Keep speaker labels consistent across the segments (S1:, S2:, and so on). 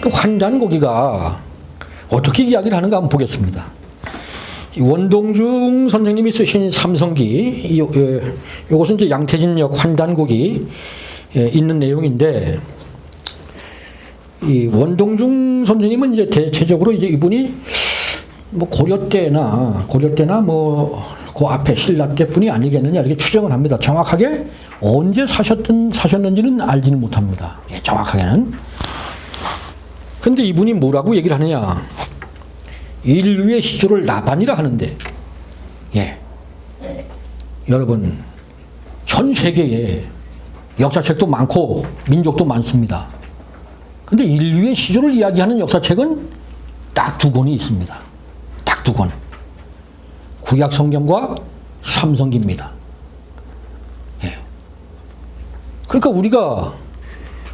S1: 그 환단고기가 어떻게 이야기를 하는가 한번 보겠습니다. 원동중 선생님이 쓰신 삼성기, 이것은 이제 양태진역 환단곡이 있는 내용인데, 이 원동중 선생님은 이제 대체적으로 이제 이분이 뭐 고려 때나 뭐 그 앞에 신라 때뿐이 아니겠느냐 이렇게 추정을 합니다. 정확하게 언제 사셨는지는 알지는 못합니다. 예, 정확하게는. 근데 이분이 뭐라고 얘기를 하느냐? 인류의 시조를 나반이라 하는데, 예, 여러분 전 세계에 역사책도 많고 민족도 많습니다. 근데 인류의 시조를 이야기하는 역사책은 딱 두 권이 있습니다. 딱 두 권. 구약 성경과 삼성기입니다. 예. 그러니까 우리가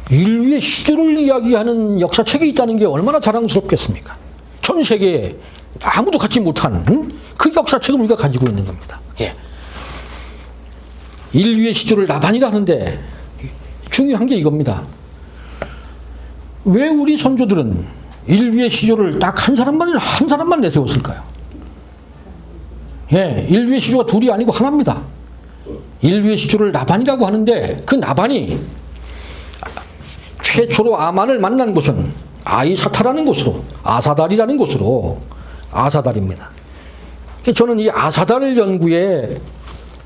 S1: 인류의 시조를 이야기하는 역사책이 있다는 게 얼마나 자랑스럽겠습니까? 전 세계에 아무도 갖지 못한 그 역사책을 우리가 가지고 있는 겁니다. 예. 인류의 시조를 나반이라 하는데 중요한 게 이겁니다. 왜 우리 선조들은 인류의 시조를 딱 한 사람만 내세웠을까요? 예, 인류의 시조가 둘이 아니고 하나입니다. 인류의 시조를 나반이라고 하는데 그 나반이 최초로 아만을 만난 곳은 아이사타라는 곳으로, 아사달이라는 곳으로, 아사달입니다. 저는 이 아사달 연구에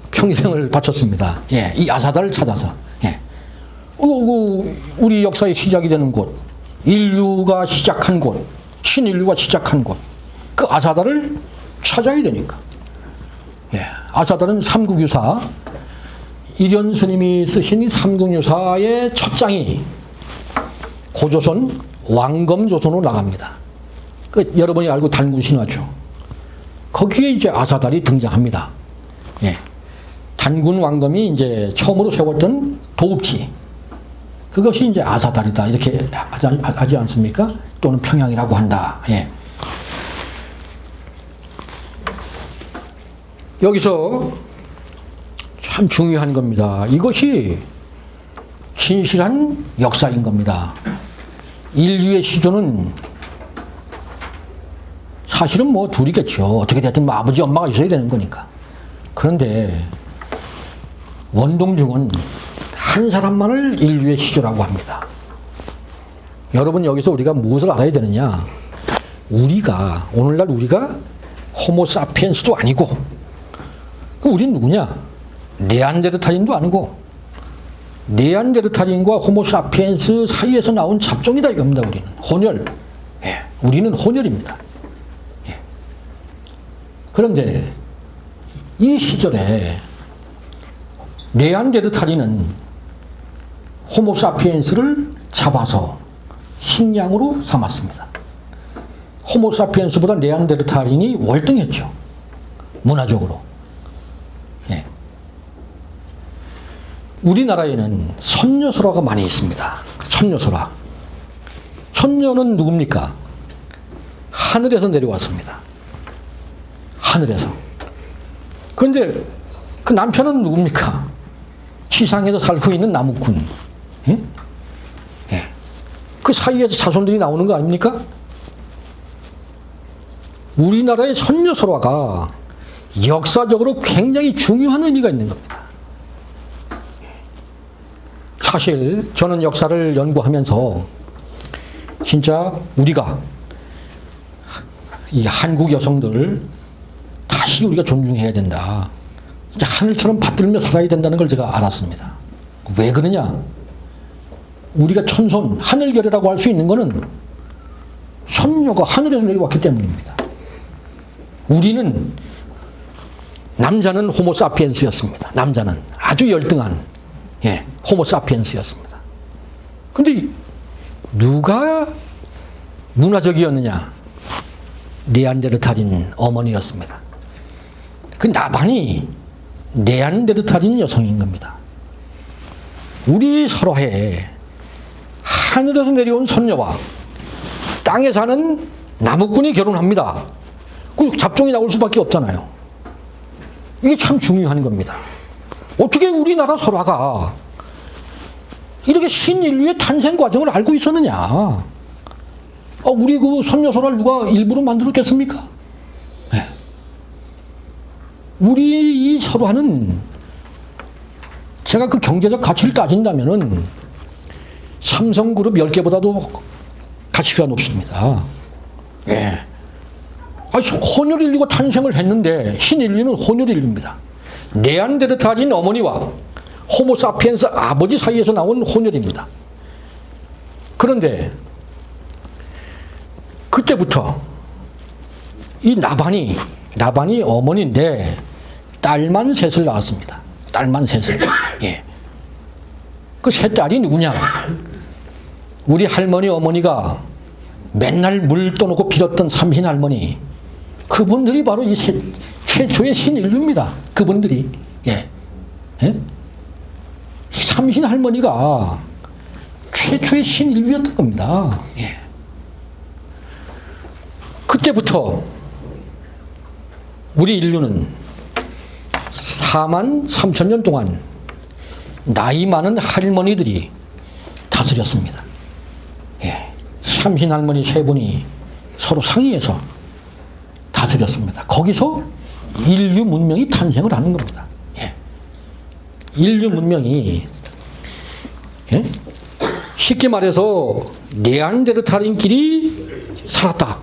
S1: 평생을 바쳤습니다. 예, 이 아사달을 찾아서. 예. 우리 역사의 시작이 되는 곳, 인류가 시작한 곳, 신인류가 시작한 곳, 그 아사달을 찾아야 되니까. 예, 아사달은 삼국유사, 일현 스님이 쓰신 이 삼국유사의 첫 장이 고조선 왕검조선으로 나갑니다. 그 여러분이 알고 단군신화죠. 거기에 이제 아사달이 등장합니다. 예, 단군 왕검이 이제 처음으로 세웠던 도읍지, 그것이 이제 아사달이다 이렇게 하지 않습니까? 또는 평양이라고 한다. 예. 여기서 참 중요한 겁니다. 이것이 진실한 역사인 겁니다. 인류의 시조는 사실은 뭐 둘이겠죠. 어떻게 됐든 뭐 아버지 엄마가 있어야 되는 거니까. 그런데 원동중은 한 사람만을 인류의 시조라고 합니다. 여러분 여기서 우리가 무엇을 알아야 되느냐? 오늘날 우리가 호모사피엔스도 아니고, 우린 누구냐? 네안데르탈인도 아니고, 네안데르탈인과 호모사피엔스 사이에서 나온 잡종이다 이겁니다. 우리는 혼혈. 예, 우리는 혼혈입니다. 예. 그런데 이 시절에 네안데르탈인은 호모사피엔스를 잡아서 식량으로 삼았습니다. 호모사피엔스보다 네안데르탈인이 월등했죠. 문화적으로. 예. 우리나라에는 선녀설화가 많이 있습니다. 선녀설화. 선녀는 누굽니까? 하늘에서 내려왔습니다. 하늘에서. 그런데 그 남편은 누굽니까? 지상에서 살고 있는 나무꾼. 예? 예. 그 사이에서 자손들이 나오는 거 아닙니까? 우리나라의 선녀설화가 역사적으로 굉장히 중요한 의미가 있는 겁니다. 사실 저는 역사를 연구하면서 진짜 우리가 이 한국 여성들 다시 우리가 존중해야 된다. 진짜 하늘처럼 받들며 살아야 된다는 걸 제가 알았습니다. 왜 그러냐? 우리가 천손, 하늘결이라고 할 수 있는 것은 선녀가 하늘에서 내려왔기 때문입니다. 남자는 호모사피엔스였습니다. 남자는 아주 열등한, 예, 호모사피엔스였습니다. 근데 누가 문화적이었느냐? 네안데르탈인 어머니였습니다. 그 나반이 네안데르탈인 여성인 겁니다. 우리 설화에 하늘에서 내려온 선녀와 땅에 사는 나무꾼이 결혼합니다. 그 잡종이 나올 수밖에 없잖아요. 이게 참 중요한 겁니다. 어떻게 우리나라 설화가 이렇게 신인류의 탄생 과정을 알고 있었느냐? 우리 그 손녀소를 누가 일부러 만들었겠습니까? 네. 우리 이 서로 하는, 제가 그 경제적 가치를 따진다면은 삼성그룹 10개보다도 가치가 높습니다. 예. 혼혈인류가 탄생을 했는데 신인류는 혼혈인류입니다. 네안데르탈인 어머니와 호모사피엔스 아버지 사이에서 나온 혼혈입니다. 그런데 그때부터 이 나반이 어머니인데 딸만 셋을 낳았습니다. 딸만 셋을. 예. 그 세 딸이 누구냐? 우리 할머니 어머니가 맨날 물 떠놓고 빌었던 삼신 할머니, 그분들이 바로 이 최초의 신인류입니다. 그분들이. 예. 예? 삼신 할머니가 최초의 신인류였던 겁니다. 예. 그때부터 우리 인류는 4만 3천 년 동안 나이 많은 할머니들이 다스렸습니다. 예. 삼신 할머니 세 분이 서로 상의해서 다스렸습니다. 거기서 인류 문명이 탄생을 하는 겁니다. 예. 인류 문명이, 예? 쉽게 말해서 네안데르탈인끼리 살았다,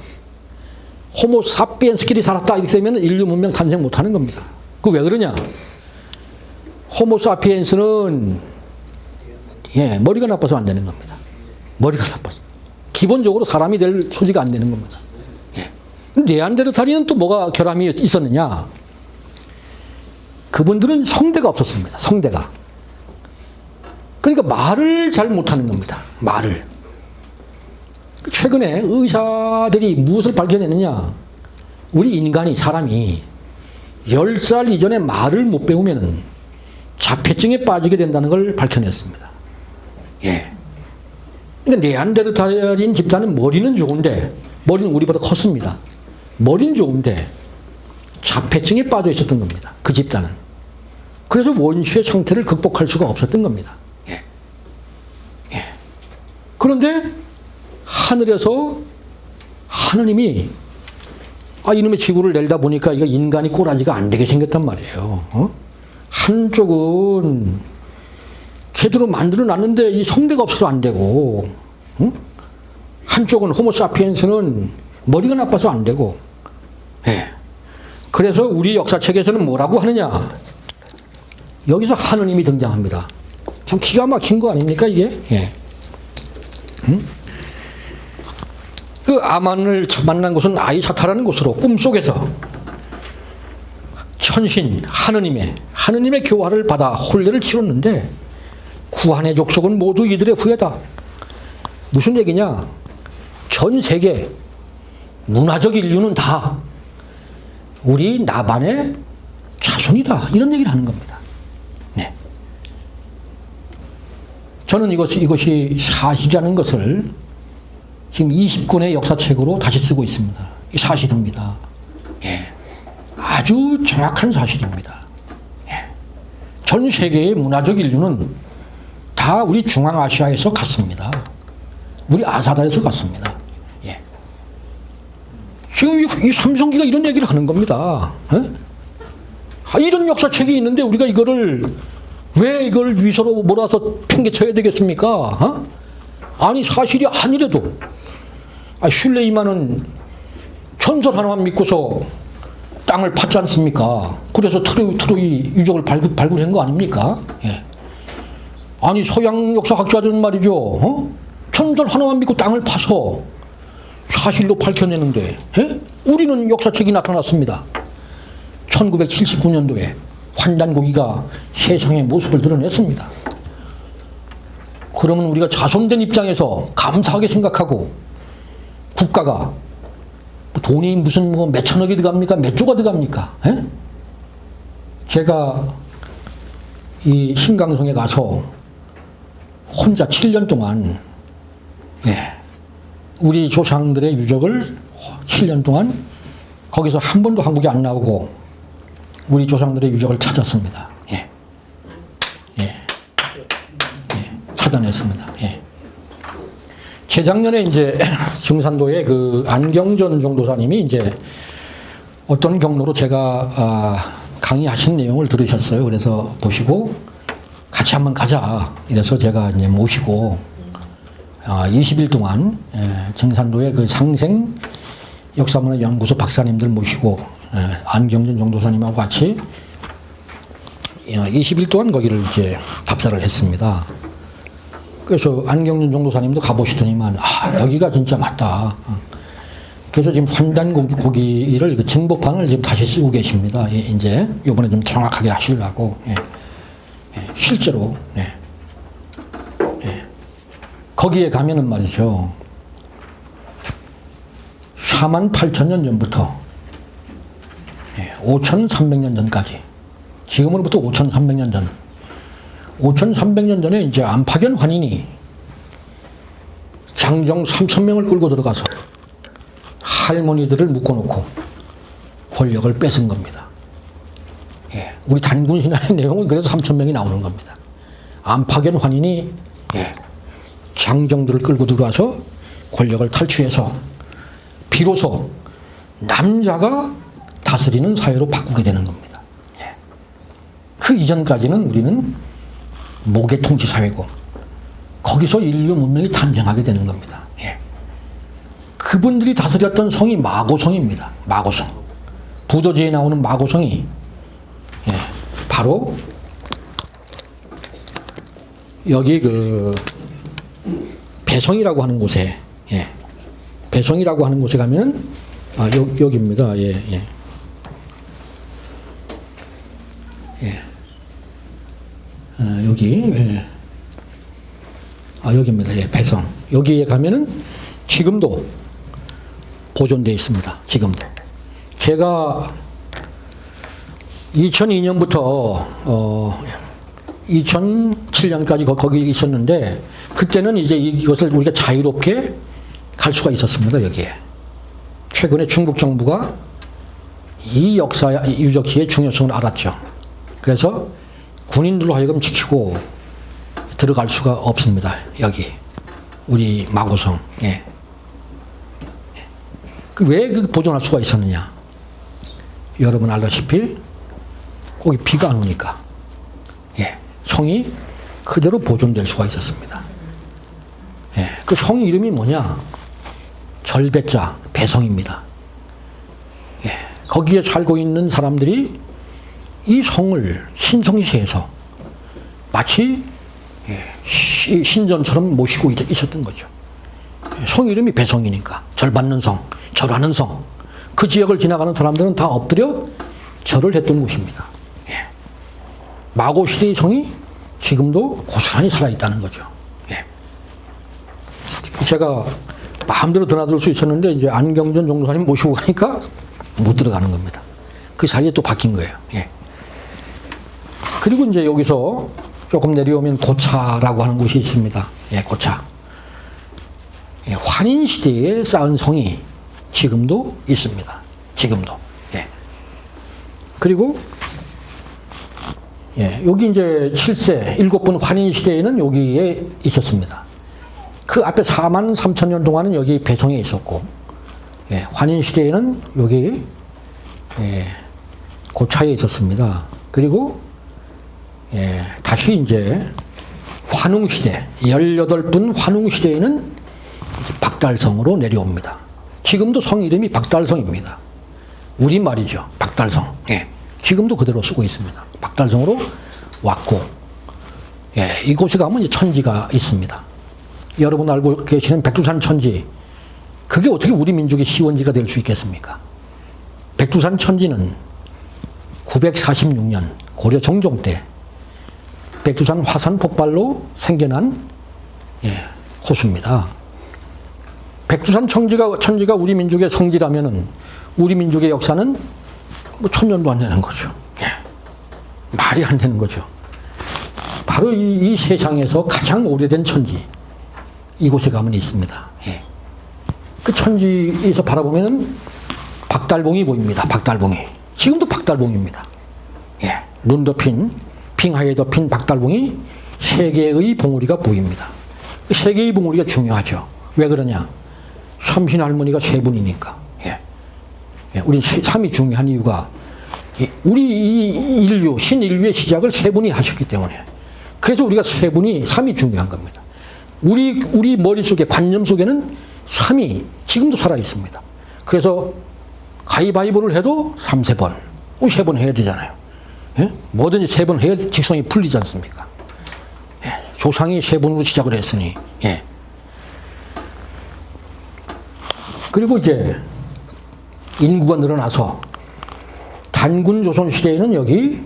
S1: 호모사피엔스끼리 살았다, 이렇게 되면 인류 문명 탄생 못하는 겁니다. 그 왜 그러냐? 호모사피엔스는 머리가 나빠서 안 되는 겁니다. 머리가 나빠서. 기본적으로 사람이 될 소지가 안 되는 겁니다. 네안데르탈인은 또 뭐가 결함이 있었느냐? 그분들은 성대가 없었습니다. 성대가. 그러니까 말을 잘 못하는 겁니다. 말을. 최근에 의사들이 무엇을 발견했느냐? 우리 인간이, 사람이 10살 이전에 말을 못 배우면 자폐증에 빠지게 된다는 걸 밝혀냈습니다. 예. 그러니까 네안데르탈인 집단은 머리는 좋은데, 머리는 우리보다 컸습니다. 머리는 좋은데 자폐증에 빠져 있었던 겁니다. 그 집단은. 그래서 원시의 상태를 극복할 수가 없었던 겁니다. 예. 예. 그런데 하늘에서 하느님이 이놈의 지구를 내다 보니까 이거 인간이 꼬라지가 안 되게 생겼단 말이에요. 한쪽은 제대로 만들어 놨는데 이 성대가 없어서 안 되고, 한쪽은 호모사피엔스는 머리가 나빠서 안 되고. 예. 그래서 우리 역사책에서는 뭐라고 하느냐? 여기서 하느님이 등장합니다. 참 기가 막힌 거 아닙니까 이게? 예. 그 아만을 만난 곳은 아이사타라는 곳으로 꿈속에서 천신 하느님의 교화를 받아 혼례를 치렀는데 구한의 족속은 모두 이들의 후예다. 무슨 얘기냐? 전 세계 문화적 인류는 다 우리 나반의 자손이다, 이런 얘기를 하는 겁니다. 네. 저는 이것이 사실이라는 것을 지금 20권의 역사책으로 다시 쓰고 있습니다. 이 사실입니다. 예. 아주 정확한 사실입니다. 예. 전 세계의 문화적 인류는 다 우리 중앙아시아에서 갔습니다. 우리 아사다에서 갔습니다. 예. 지금 이 삼성기가 이런 얘기를 하는 겁니다. 이런 역사책이 있는데 우리가 왜 이걸 위서로 몰아서 팽개쳐야 되겠습니까? 아니, 사실이 아니래도, 슐레이만은 전설 하나만 믿고서 땅을 팠지 않습니까? 그래서 트로이 유적을 발굴한 거 아닙니까? 예. 아니, 서양 역사학자들은 말이죠, 전설 하나만 믿고 땅을 파서 사실로 밝혀내는데, 예? 우리는 역사책이 나타났습니다. 1979년도에 환단고기가 세상의 모습을 드러냈습니다. 그러면 우리가 자손된 입장에서 감사하게 생각하고, 국가가 돈이 무슨 몇 천억이 들어갑니까? 몇 조가 들어갑니까? 에? 제가 이 신강성에 가서 혼자 7년 동안, 우리 조상들의 유적을 7년 동안 거기서 한 번도 한국에 안 나오고 우리 조상들의 유적을 찾았습니다. 찾아냈습니다. 재작년에 이제 증산도의 그 안경전 종도사님이 이제 어떤 경로로 제가 강의하신 내용을 들으셨어요. 그래서 보시고 같이 한번 가자. 이래서 제가 이제 모시고 20일 동안 증산도의 그 상생 역사문화 연구소 박사님들 모시고 안경전 종도사님하고 같이 20일 동안 거기를 이제 답사를 했습니다. 그래서 안경준 종도사님도 가보시더니만 여기가 진짜 맞다. 그래서 지금 환단 고기를 그 증복판을 지금 다시 쓰고 계십니다. 이제 이번에 좀 정확하게 하시려고. 실제로 거기에 가면은 말이죠. 48,000년 전부터 5,300년 전까지, 지금으로부터 5,300년 전, 5,300년 전에 이제 안파견 환인이 장정 3,000명을 끌고 들어가서 할머니들을 묶어놓고 권력을 뺏은 겁니다. 우리 단군신화의 내용은 그래서 3,000명이 나오는 겁니다. 안파견 환인이 장정들을 끌고 들어와서 권력을 탈취해서 비로소 남자가 다스리는 사회로 바꾸게 되는 겁니다. 그 이전까지는 우리는 모계 통치 사회고 거기서 인류 문명이 탄생하게 되는 겁니다. 그분들이 다스렸던 성이 마고성입니다. 마고성. 부도지에 나오는 마고성이 바로 여기 그 배성이라고 하는 곳에 배성이라고 하는 곳에 가면은 여기입니다. 여기 여기입니다. 배성. 여기에 가면은 지금도 보존되어 있습니다. 지금도. 제가 2002년부터 2007년까지 거기 있었는데 그때는 이제 이것을 우리가 자유롭게 갈 수가 있었습니다. 여기에. 최근에 중국 정부가 이 역사 유적지의 중요성을 알았죠. 그래서 군인들로 하여금 지키고 들어갈 수가 없습니다. 여기 우리 마고성. 왜 보존할 수가 있었느냐? 여러분 알다시피 거기 비가 안 오니까 성이 그대로 보존될 수가 있었습니다. 그 성 이름이 뭐냐? 절배자 배성입니다. 거기에 살고 있는 사람들이 이 성을 신성시해서 마치 신전처럼 모시고 있었던 거죠. 성 이름이 배성이니까 절받는 성, 절하는 성. 그 지역을 지나가는 사람들은 다 엎드려 절을 했던 곳입니다. 마고 시대의 성이 지금도 고스란히 살아있다는 거죠. 제가 마음대로 드나들 수 있었는데 이제 안경전 종도사님 모시고 가니까 못 들어가는 겁니다. 그 사이에 또 바뀐 거예요. 그리고 이제 여기서 조금 내려오면 고차라고 하는 곳이 있습니다. 고차. 환인 시대에 쌓은 성이 지금도 있습니다. 지금도. 그리고 여기 이제 7세, 7분 환인 시대에는 여기에 있었습니다. 그 앞에 43,000년 동안은 여기 배성에 있었고, 환인 시대에는 여기 고차에 있었습니다. 그리고 다시 이제 환웅 시대, 18분 환웅 시대에는 이제 박달성으로 내려옵니다. 지금도 성 이름이 박달성입니다. 우리말이죠. 박달성. 지금도 그대로 쓰고 있습니다. 박달성으로 왔고, 이곳에 가면 이제 천지가 있습니다. 여러분 알고 계시는 백두산 천지, 그게 어떻게 우리 민족의 시원지가 될 수 있겠습니까? 백두산 천지는 946년 고려 정종 때 백두산 화산 폭발로 생겨난 호수입니다. 백두산 천지가 우리 민족의 성지라면은 우리 민족의 역사는 뭐 1000년도 안 되는 거죠. 말이 안 되는 거죠. 바로 이 세상에서 가장 오래된 천지, 이곳에 가면 있습니다. 그 천지에서 바라보면은 박달봉이 보입니다. 박달봉이. 지금도 박달봉입니다. 눈 덮인, 빙하에 덮인 박달봉이 세 개의 봉우리가 보입니다. 그 세 개의 봉우리가 중요하죠. 왜 그러냐? 삼신 할머니가 세 분이니까. 예. 예. 우리 삼이 중요한 이유가 우리 이 인류, 신인류의 시작을 세 분이 하셨기 때문에. 그래서 우리가 세 분이 삼이 중요한 겁니다. 우리 머릿속에, 관념 속에는 삼이 지금도 살아 있습니다. 그래서 가위바위보를 해도 3세번, 우리 3번 해야 되잖아요. 예? 뭐든지 3번 해야 직성이 풀리지 않습니까? 예. 조상이 3번으로 시작을 했으니. 예. 그리고 이제 인구가 늘어나서 단군 조선 시대에는 여기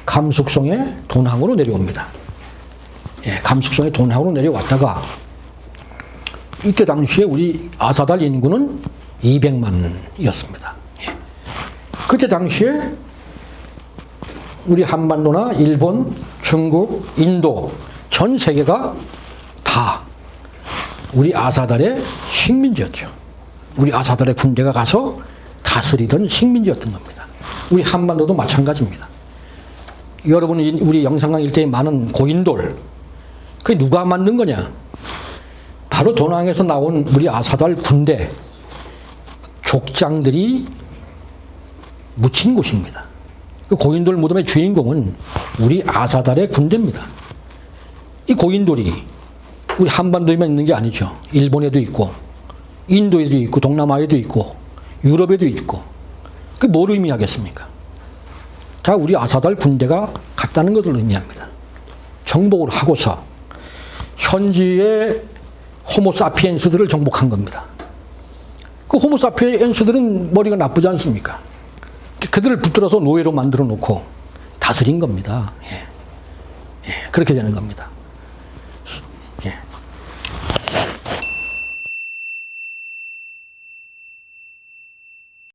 S1: 감숙성의 돈항으로 내려옵니다. 예, 감숙성의 돈항으로 내려왔다가 이때 당시에 우리 아사달 인구는 200만이었습니다. 예. 그때 당시에 우리 한반도나 일본, 중국, 인도 전 세계가 다 우리 아사달의 식민지였죠. 우리 아사달의 군대가 가서 다스리던 식민지였던 겁니다. 우리 한반도도 마찬가지입니다. 여러분이 우리 영산강 일대에 많은 고인돌, 그게 누가 만든 거냐? 바로 돈항에서 나온 우리 아사달 군대 족장들이 묻힌 곳입니다. 그 고인돌 무덤의 주인공은 우리 아사달의 군대입니다. 이 고인돌이 우리 한반도에만 있는 게 아니죠. 일본에도 있고, 인도에도 있고, 동남아에도 있고, 유럽에도 있고. 그게 뭘 의미하겠습니까? 다 우리 아사달 군대가 갔다는 것을 의미합니다. 정복을 하고서 현지의 호모사피엔스들을 정복한 겁니다. 그 호모사피엔스들은 머리가 나쁘지 않습니까? 그들을 붙들어서 노예로 만들어 놓고 다스린 겁니다. 예. 예. 그렇게 되는 겁니다.